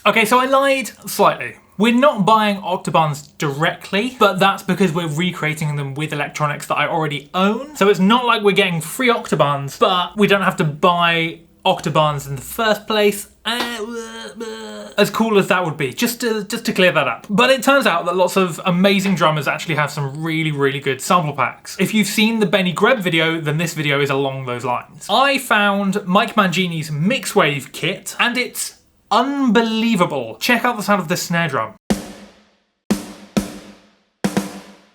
Okay, so I lied slightly. We're not buying octobans directly, but that's because we're recreating them with electronics that I already own. So it's not like we're getting free octobans, but we don't have to buy octobans in the first place. As cool as that would be, just to clear that up. But it turns out that lots of amazing drummers actually have some really good sample packs. If you've seen the Benny Greb video, then this video is along those lines. I found Mike Mangini's MixWave kit, and it's unbelievable. Check out the sound of this snare drum.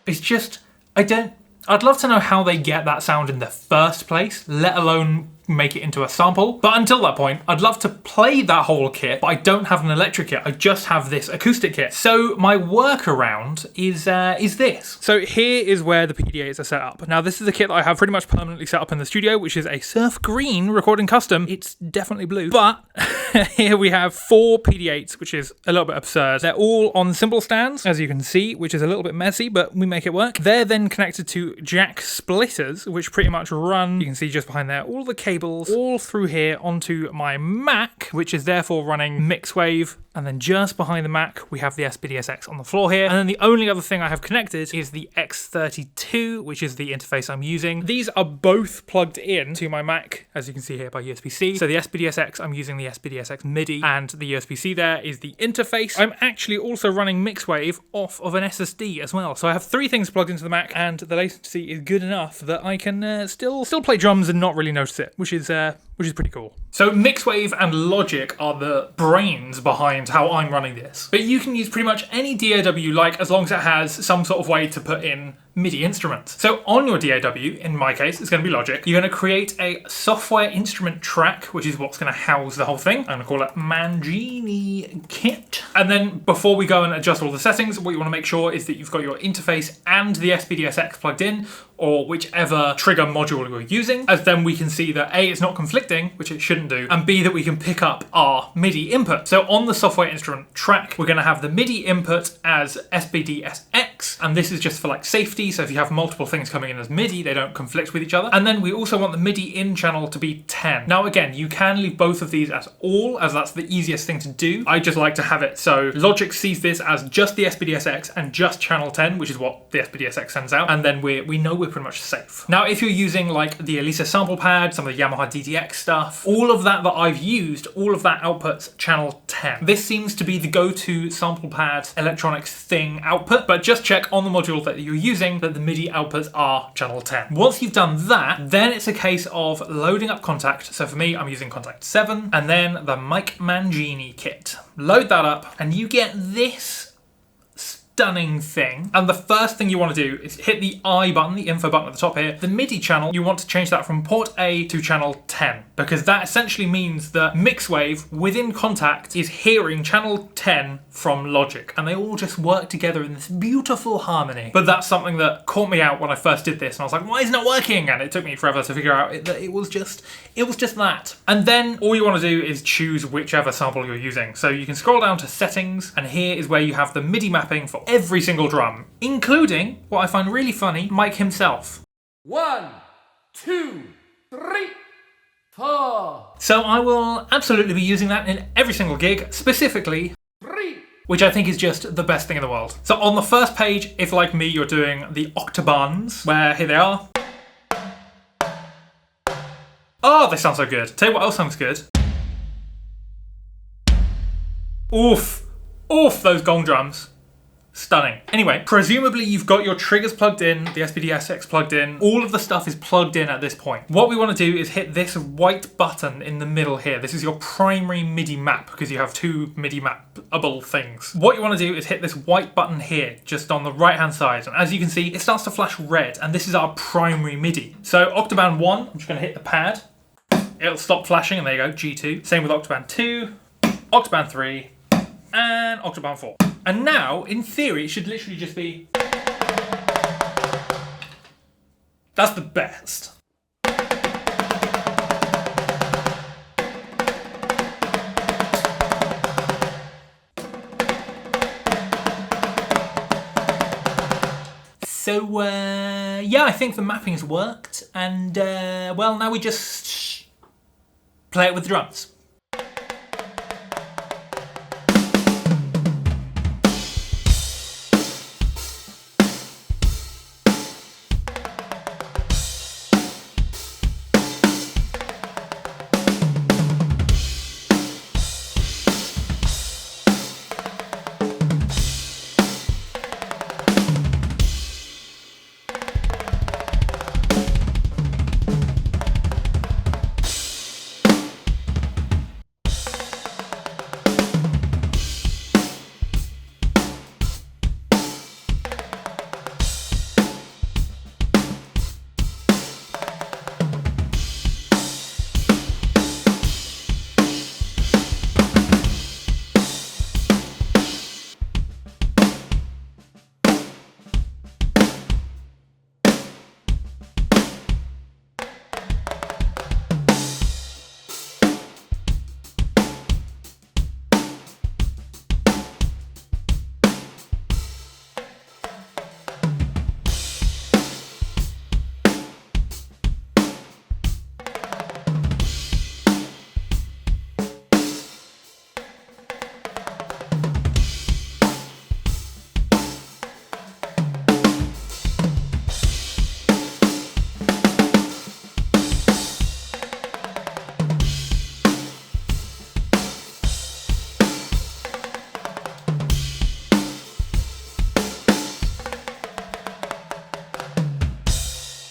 It's just, I'd love to know how they get that sound in the first place, let alone make it into a sample. But until that point, I'd love to play that whole kit, but I don't have an electric kit. I just have this acoustic kit. So my workaround is this. So here is where the PD-8s are set up. Now this is a kit that I have pretty much permanently set up in the studio, which is a surf green recording custom. It's definitely blue, but here we have 4 PD-8s, which is a little bit absurd. They're all on cymbal stands, as you can see, which is a little bit messy, but we make it work. They're then connected to jack splitters, which pretty much run, you can see just behind there, all the cables all through here onto my Mac, which is therefore running MixWave. And then just behind the Mac, we have the SPD-SX on the floor here. And then the only other thing I have connected is the X32, which is the interface I'm using. These are both plugged in to my Mac, as you can see here by USB-C. So the SPD-SX, I'm using the SPD-SX MIDI, and the USB-C there is the interface. I'm actually also running MixWave off of an SSD as well. So I have 3 things plugged into the Mac, and the latency is good enough that I can still play drums and not really notice it, which is pretty cool. So MixWave and Logic are the brains behind how I'm running this. But you can use pretty much any DAW you like, as long as it has some sort of way to put in MIDI instruments. So on your DAW, in my case, it's going to be Logic. You're going to create a software instrument track, which is what's going to house the whole thing. I'm going to call it Mangini Kit. And then before we go and adjust all the settings, what you want to make sure is that you've got your interface and the SPD-SX plugged in, or whichever trigger module you're using, as then we can see that A, it's not conflicting, which it shouldn't do, and B, that we can pick up our MIDI input. So on the software instrument track, we're going to have the MIDI input as SPD-SX, and this is just for like safety. So if you have multiple things coming in as MIDI, they don't conflict with each other. And then we also want the MIDI in channel to be 10. Now again, you can leave both of these as all, as that's the easiest thing to do. I just like to have it so Logic sees this as just the SPD-SX and just channel 10, which is what the SPD-SX sends out, and then we know we're pretty much safe. Now if you're using like the Elisa sample pad, some of the Yamaha DDX stuff, all of that I've used, all of that outputs channel 10. This seems to be the go-to sample pad electronics thing output, but just check on the module that you're using that the MIDI outputs are channel 10. Once you've done that, then it's a case of loading up Contact. So for me, I'm using Contact 7, and then the Mike Mangini kit. Load that up, and you get this stunning thing. And the first thing you want to do is hit the I button, the info button at the top here. The MIDI channel, you want to change that from port A to channel 10, because that essentially means that MixWave within Contact is hearing channel 10 from Logic, and they all just work together in this beautiful harmony. But that's something that caught me out when I first did this, and I was like, why isn't it working? And it took me forever to figure out that it was just that. And then all you want to do is choose whichever sample you're using. So you can scroll down to settings, and here is where you have the MIDI mapping for every single drum, including what I find really funny, Mike himself. 1, 2, 3, 4. So I will absolutely be using that in every single gig, specifically 3. Which I think is just the best thing in the world. So on the first page, if like me, you're doing the octobans, where here they are. Oh, they sound so good. Tell you what else sounds good. Oof, those gong drums. Stunning. Anyway, presumably you've got your triggers plugged in, the SPD-SX plugged in, all of the stuff is plugged in at this point. What we want to do is hit this white button in the middle here. This is your primary MIDI map, because you have 2 MIDI mapable things. What you want to do is hit this white button here, just on the right hand side, and as you can see, it starts to flash red, and this is our primary MIDI. So Octoban 1, I'm just going to hit the pad, it'll stop flashing, and there you go, G2. Same with Octoban 2, Octoban 3, and Octoban 4. And now, in theory, it should literally just be... That's the best. So, yeah, I think the mapping has worked, and, well, now we just play it with the drums.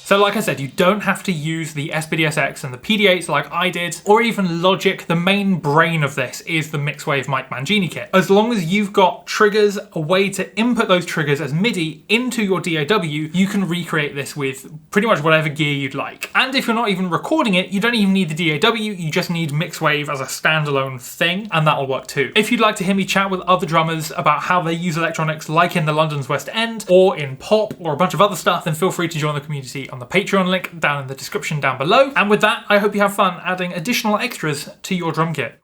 So like I said, you don't have to use the SPD-SX and the PD-8s like I did, or even Logic. The main brain of this is the MixWave Mic Mangini kit. As long as you've got triggers, a way to input those triggers as MIDI into your DAW, you can recreate this with pretty much whatever gear you'd like. And if you're not even recording it, you don't even need the DAW, you just need MixWave as a standalone thing, and that'll work too. If you'd like to hear me chat with other drummers about how they use electronics like in the London's West End, or in pop, or a bunch of other stuff, then feel free to join the community on the Patreon link down in the description down below. And with that, I hope you have fun adding additional extras to your drum kit.